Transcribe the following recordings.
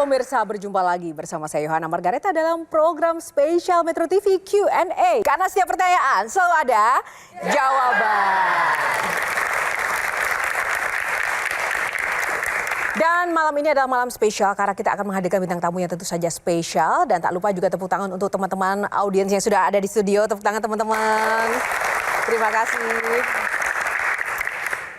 Halo Mirsa, berjumpa lagi bersama saya Yohana Margareta dalam program spesial Metro TV Q&A. Karena setiap pertanyaan selalu ada jawaban. Dan malam ini adalah malam spesial karena kita akan menghadirkan bintang tamu yang tentu saja spesial. Dan tak lupa juga tepuk tangan untuk teman-teman audiens yang sudah ada di studio. Tepuk tangan teman-teman. Terima kasih.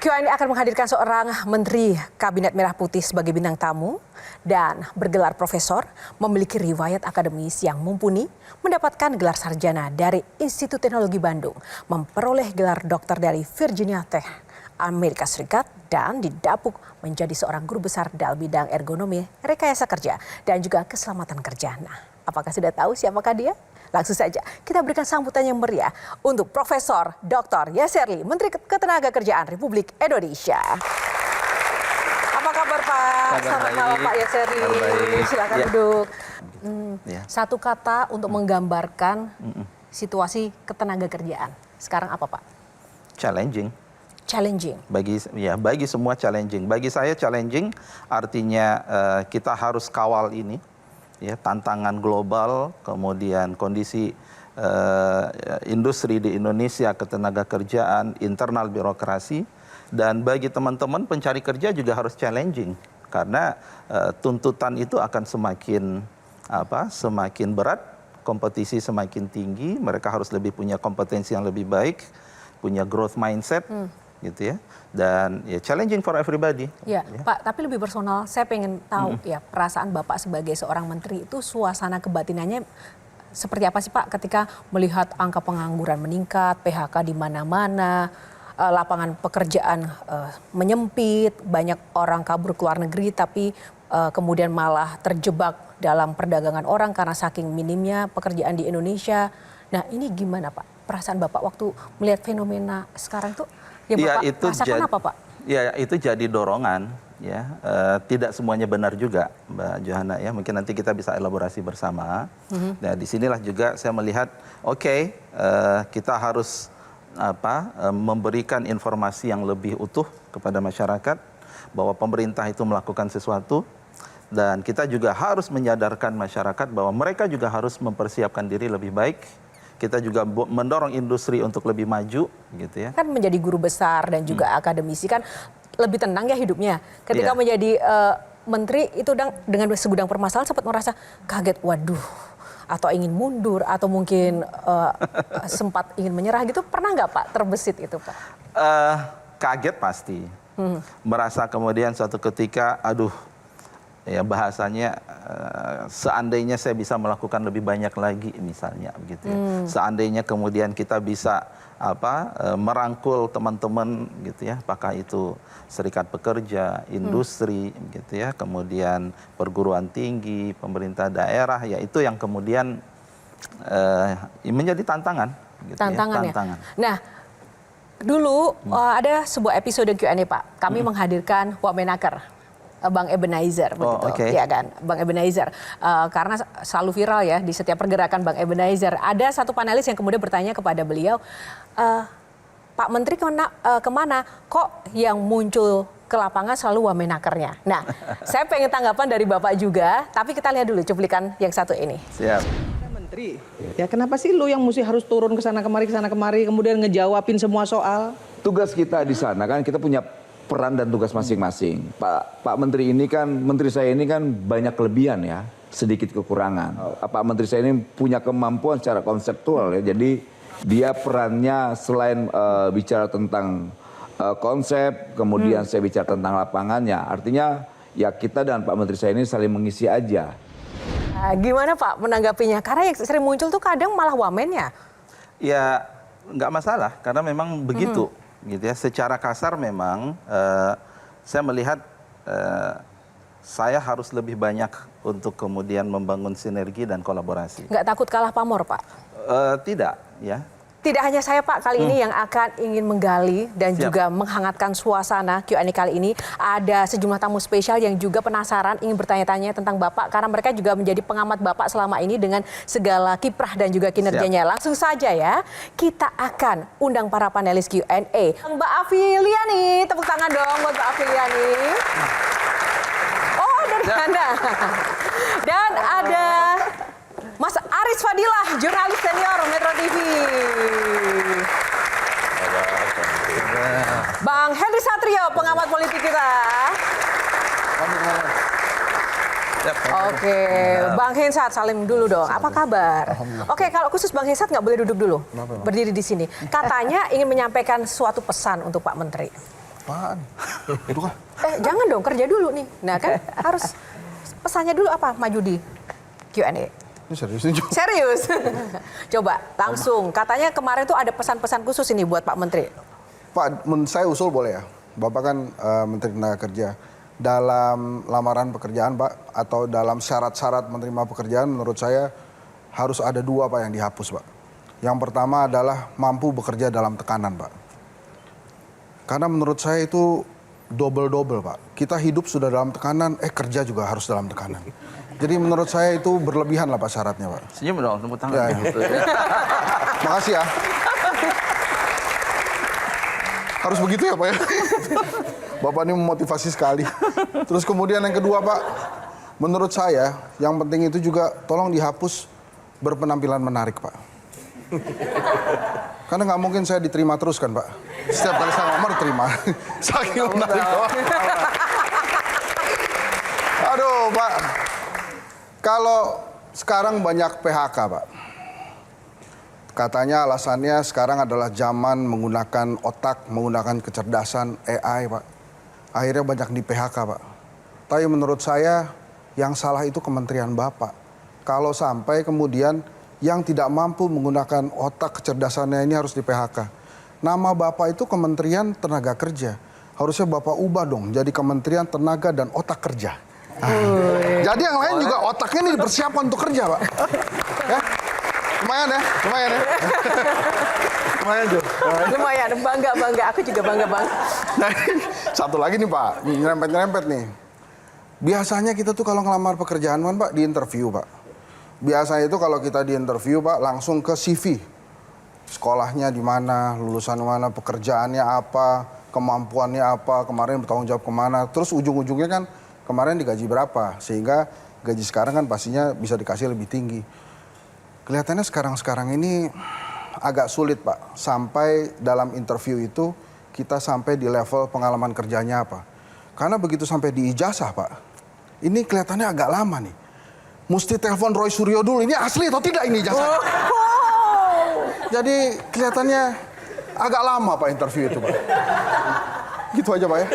Q&A akan menghadirkan seorang Menteri Kabinet Merah Putih sebagai bintang tamu dan bergelar profesor, memiliki riwayat akademis yang mumpuni, mendapatkan gelar sarjana dari Institut Teknologi Bandung, memperoleh gelar dokter dari Virginia Tech, Amerika Serikat, dan didapuk menjadi seorang guru besar dalam bidang ergonomi, rekayasa kerja, dan juga keselamatan kerja. Nah, apakah sudah tahu siapakah dia? Langsung saja kita berikan sambutan yang meriah untuk Profesor Dr. Yasserly, Menteri Ketenagakerjaan Republik Indonesia. Apa kabar Pak? Selamat malam Pak Yasserly. Silakan duduk. Satu kata untuk menggambarkan situasi ketenagakerjaan. Sekarang apa Pak? Challenging. Challenging. Bagi semua challenging. Bagi saya challenging artinya kita harus kawal ini. Ya, tantangan global, kemudian kondisi industri di Indonesia, ketenagakerjaan, internal birokrasi, dan bagi teman-teman pencari kerja juga harus challenging karena tuntutan itu akan semakin berat, kompetisi semakin tinggi, mereka harus lebih punya kompetensi yang lebih baik, punya growth mindset. Gitu ya, dan ya challenging for everybody. Ya, Pak, tapi lebih personal, saya pengen tahu ya perasaan Bapak sebagai seorang menteri itu suasana kebatinannya seperti apa sih Pak ketika melihat angka pengangguran meningkat, PHK di mana-mana, lapangan pekerjaan menyempit, banyak orang kabur ke luar negeri tapi kemudian malah terjebak dalam perdagangan orang karena saking minimnya pekerjaan di Indonesia. Nah, ini gimana Pak? Perasaan Bapak waktu melihat fenomena sekarang tuh? Ya, Bapak itu rasakan apa Pak? Ya itu jadi dorongan ya. Tidak semuanya benar juga Mbak Johanna ya. Mungkin nanti kita bisa elaborasi bersama. Nah disinilah juga saya melihat kita harus memberikan informasi yang lebih utuh kepada masyarakat bahwa pemerintah itu melakukan sesuatu. Dan kita juga harus menyadarkan masyarakat bahwa mereka juga harus mempersiapkan diri lebih baik. Kita juga mendorong industri untuk lebih maju gitu ya. Kan menjadi guru besar dan juga akademisi kan lebih tenang ya hidupnya. Ketika menjadi menteri itu dengan segudang permasalahan sempat merasa kaget, waduh, atau ingin mundur atau mungkin sempat ingin menyerah gitu. Pernah nggak Pak terbesit itu Pak? Kaget pasti. Merasa kemudian suatu ketika aduh, ya bahasanya seandainya saya bisa melakukan lebih banyak lagi misalnya begitu ya. Seandainya kemudian kita bisa merangkul teman-teman gitu ya, apakah itu serikat pekerja, industri gitu ya, kemudian perguruan tinggi, pemerintah daerah, ya itu yang kemudian menjadi tantangan gitu. Tantangan. Nah, dulu ada sebuah episode Q&A Pak. Kami menghadirkan Wamenaker. Bang Ebenezer, begitu, ya kan, Bang Ebenezer, karena selalu viral ya di setiap pergerakan Bang Ebenezer. Ada satu panelis yang kemudian bertanya kepada beliau, Pak Menteri kemana? Kok yang muncul ke lapangan selalu Wamenakernya? Nah, saya pengen tanggapan dari Bapak juga, tapi kita lihat dulu cuplikan yang satu ini. Siap. Menteri, ya kenapa sih lu yang mesti harus turun ke sana kemari, kemudian ngejawabin semua soal? Tugas kita di sana kan kita punya peran dan tugas masing-masing. Pak Menteri ini kan, Menteri saya ini kan banyak kelebihan ya, sedikit kekurangan. Pak Menteri saya ini punya kemampuan secara konseptual ya, jadi dia perannya selain bicara tentang konsep, kemudian saya bicara tentang lapangannya. Artinya ya kita dan Pak Menteri saya ini saling mengisi aja. Nah, gimana Pak menanggapinya? Karena yang sering muncul tuh kadang malah wamennya. Ya nggak masalah, karena memang begitu. Gitu ya, secara kasar memang saya melihat saya harus lebih banyak untuk kemudian membangun sinergi dan kolaborasi. Nggak takut kalah pamor Pak? Tidak ya. Tidak hanya saya Pak kali ini yang akan ingin menggali dan juga menghangatkan suasana Q&A kali ini. Ada sejumlah tamu spesial yang juga penasaran ingin bertanya-tanya tentang Bapak. Karena mereka juga menjadi pengamat Bapak selama ini dengan segala kiprah dan juga kinerjanya. Langsung saja ya, kita akan undang para panelis Q&A. Mbak Afiliani, tepuk tangan dong buat Mbak Afiliani. Oh dari Anda. Dan ada Mas Aris Fadilah, jurnalis senior Metro TV. Bang Henry Satrio, pengamat politik kita. Oke, Bang Hensat, salim dulu dong. Apa kabar? Oke, kalau khusus Bang Hensat nggak boleh duduk dulu, berdiri di sini. Katanya ingin menyampaikan suatu pesan untuk Pak Menteri. Apaan? Duduk ah. Jangan dong, kerja dulu nih. Nah kan harus pesannya dulu apa? Maju di Q&A. Ini serius nih, Jo. Serius? Coba langsung. Katanya kemarin tuh ada pesan-pesan khusus ini buat Pak Menteri. Pak, saya usul boleh ya? Bapak kan Menteri Tenaga Kerja. Dalam lamaran pekerjaan, Pak, atau dalam syarat-syarat menerima pekerjaan, menurut saya harus ada dua, Pak, yang dihapus, Pak. Yang pertama adalah mampu bekerja dalam tekanan, Pak. Karena menurut saya itu double-double, Pak. Kita hidup sudah dalam tekanan, kerja juga harus dalam tekanan. Jadi menurut saya itu berlebihan lah, Pak, syaratnya, Pak. Senyum dong, tepuk tangan. Ya. Makasih ya. Harus begitu ya, Pak ya? Bapak ini memotivasi sekali. Terus kemudian yang kedua, Pak, menurut saya yang penting itu juga tolong dihapus berpenampilan menarik, Pak. Karena nggak mungkin saya diterima terus kan, Pak. Setiap kali saya ngomong diterima. Saking menarik, Pak. Aduh, Pak. Kalau sekarang banyak PHK, Pak. Katanya alasannya sekarang adalah zaman menggunakan otak, menggunakan kecerdasan AI, Pak. Akhirnya banyak di PHK, Pak. Tapi menurut saya yang salah itu Kementerian Bapak. Kalau sampai kemudian yang tidak mampu menggunakan otak kecerdasannya ini harus di PHK. Nama Bapak itu Kementerian Tenaga Kerja. Harusnya Bapak ubah dong jadi Kementerian Tenaga dan Otak Kerja. Jadi yang lain juga otaknya ini dipersiapkan untuk kerja, Pak. Ya? Lumayan ya. Lumayan, Jo. Lumayan, bangga. Aku juga bangga. Nah, satu lagi nih, Pak, nyerempet-nyerempet nih. Biasanya kita tuh kalau ngelamar pekerjaan kan, Pak, di interview, Pak. Biasanya itu kalau kita di interview, Pak, langsung ke CV. Sekolahnya di mana, lulusan mana, pekerjaannya apa, kemampuannya apa, kemarin bertanggung jawab kemana. Terus ujung-ujungnya kan kemarin digaji berapa. Sehingga gaji sekarang kan pastinya bisa dikasih lebih tinggi. Kelihatannya sekarang ini agak sulit, Pak. Sampai dalam interview itu kita sampai di level pengalaman kerjanya apa. Karena begitu sampai di ijazah, Pak, ini kelihatannya agak lama nih. Mesti telepon Roy Suryo dulu, ini asli atau tidak ini ijazah. Jadi kelihatannya agak lama, Pak, interview itu, Pak. Gitu aja, Pak ya.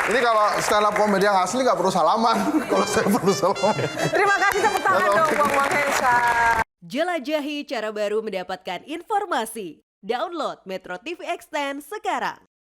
Ini kalau stand up comedy yang asli nggak perlu salaman. Kalau saya perlu salaman. Terima kasih, tepuk tangan dong Bang Hensat. Jelajahi cara baru mendapatkan informasi. Download Metro TV Extend sekarang.